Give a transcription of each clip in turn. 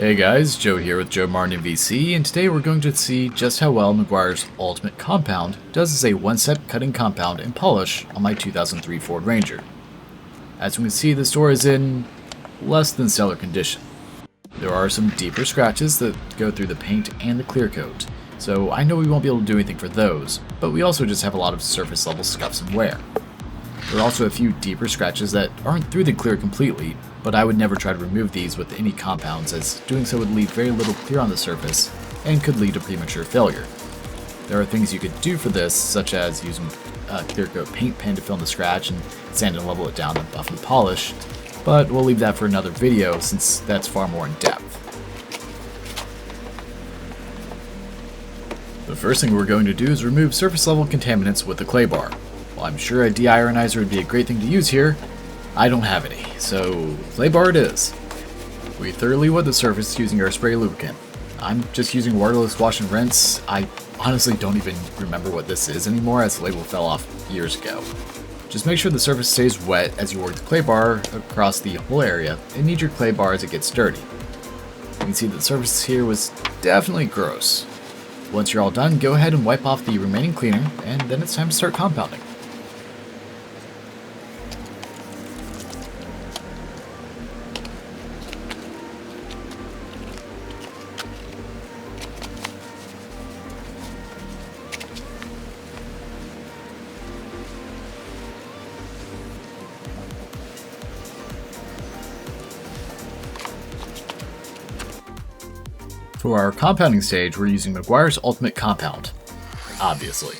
Hey guys, Joe here with JoeMartinMVC, and today we're going to see just how well Meguiar's Ultimate Compound does as a one-step cutting compound and polish on my 2003 Ford Ranger. As we can see, this door is in less than stellar condition. There are some deeper scratches that go through the paint and the clear coat, so I know we won't be able to do anything for those, but we also just have a lot of surface level scuffs and wear. There are also a few deeper scratches that aren't through the clear completely, but I would never try to remove these with any compounds, as doing so would leave very little clear on the surface and could lead to premature failure. There are things you could do for this, such as using a clear coat paint pen to fill in the scratch and sand and level it down and buff and polish, but we'll leave that for another video since that's far more in depth. The first thing we're going to do is remove surface level contaminants with a clay bar. While I'm sure a deionizer would be a great thing to use here, I don't have any, so clay bar it is. We thoroughly wet the surface using our spray lubricant. I'm just using waterless wash and rinse. I honestly don't even remember what this is anymore, as the label fell off years ago. Just make sure the surface stays wet as you work the clay bar across the whole area, and knead your clay bar as it gets dirty. You can see that the surface here was definitely gross. Once you're all done, go ahead and wipe off the remaining cleaner, and then it's time to start compounding. For our compounding stage, we're using Meguiar's Ultimate Compound, obviously.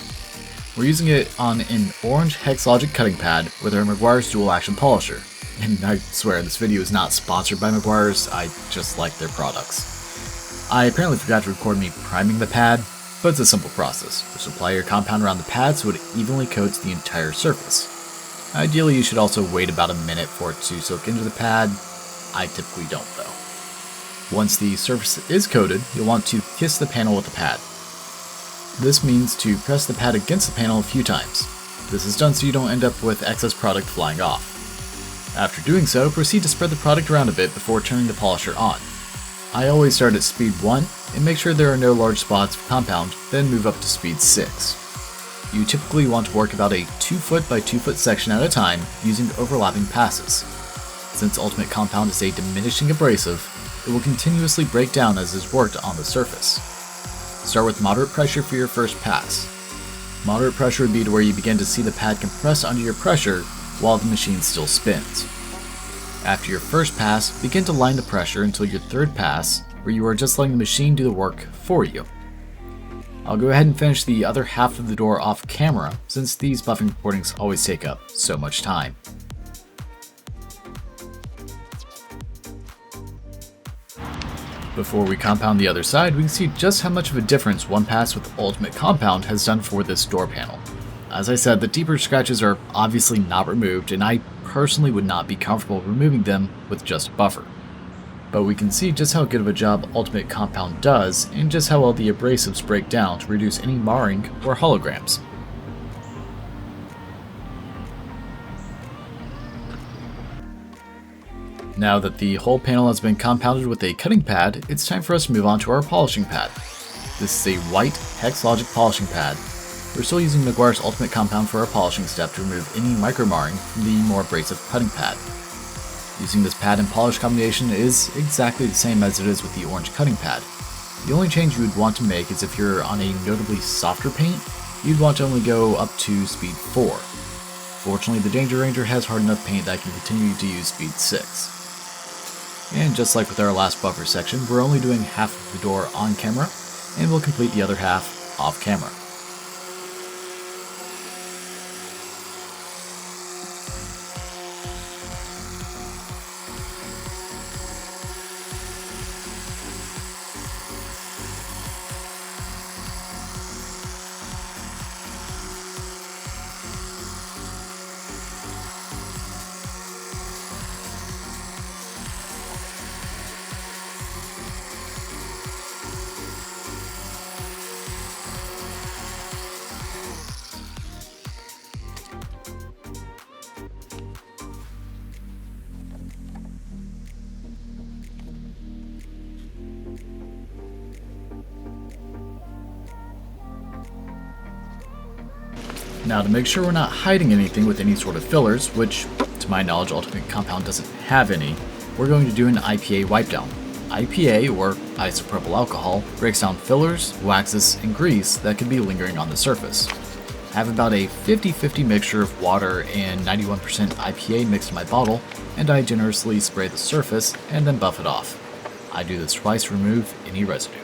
We're using it on an orange Hexlogic cutting pad with our Meguiar's Dual Action Polisher. And I swear, this video is not sponsored by Meguiar's, I just like their products. I apparently forgot to record me priming the pad, but it's a simple process. Just apply your compound around the pad so it evenly coats the entire surface. Ideally, you should also wait about a minute for it to soak into the pad. I typically don't though. Once the surface is coated, you'll want to kiss the panel with the pad. This means to press the pad against the panel a few times. This is done so you don't end up with excess product flying off. After doing so, proceed to spread the product around a bit before turning the polisher on. I always start at speed 1 and make sure there are no large spots of compound, then move up to speed 6. You typically want to work about a 2 foot by 2 foot section at a time using overlapping passes. Since Ultimate Compound is a diminishing abrasive, it will continuously break down as is worked on the surface. Start with moderate pressure for your first pass. Moderate pressure would be to where you begin to see the pad compress under your pressure while the machine still spins. After your first pass, begin to line the pressure until your third pass, where you are just letting the machine do the work for you. I'll go ahead and finish the other half of the door off camera, since these buffing recordings always take up so much time. Before we compound the other side, we can see just how much of a difference one pass with Ultimate Compound has done for this door panel. As I said, the deeper scratches are obviously not removed, and I personally would not be comfortable removing them with just a buffer. But we can see just how good of a job Ultimate Compound does, and just how well the abrasives break down to reduce any marring or holograms. Now that the whole panel has been compounded with a cutting pad, it's time for us to move on to our polishing pad. This is a white Hexlogic polishing pad. We're still using Meguiar's Ultimate Compound for our polishing step to remove any micro marring from the more abrasive cutting pad. Using this pad and polish combination is exactly the same as it is with the orange cutting pad. The only change you would want to make is if you're on a notably softer paint, you'd want to only go up to speed 4. Fortunately, the Danger Ranger has hard enough paint that I can continue to use speed 6. And just like with our last buffer section, we're only doing half of the door on camera, and we'll complete the other half off camera. Now, to make sure we're not hiding anything with any sort of fillers, which to my knowledge Ultimate Compound doesn't have any, we're going to do an IPA wipe down. IPA, or isopropyl alcohol, breaks down fillers, waxes, and grease that could be lingering on the surface. I have about a 50-50 mixture of water and 91% IPA mixed in my bottle, and I generously spray the surface and then buff it off. I do this twice to remove any residue.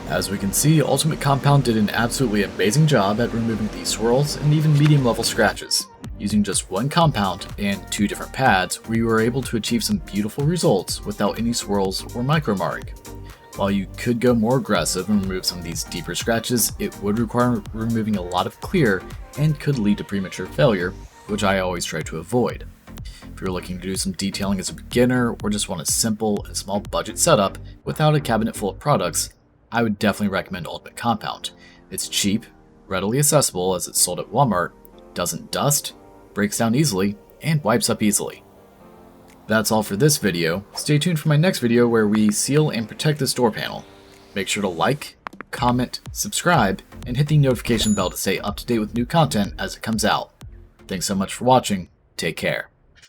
As we can see, Ultimate Compound did an absolutely amazing job at removing the swirls and even medium level scratches. Using just one compound and 2 different pads, we were able to achieve some beautiful results without any swirls or micro marring. While you could go more aggressive and remove some of these deeper scratches, it would require removing a lot of clear and could lead to premature failure, which I always try to avoid. If you're looking to do some detailing as a beginner or just want a simple and small budget setup without a cabinet full of products, I would definitely recommend Ultimate Compound. It's cheap, readily accessible as it's sold at Walmart, doesn't dust, breaks down easily, and wipes up easily. That's all for this video. Stay tuned for my next video where we seal and protect this door panel. Make sure to like, comment, subscribe, and hit the notification bell to stay up to date with new content as it comes out. Thanks so much for watching. Take care.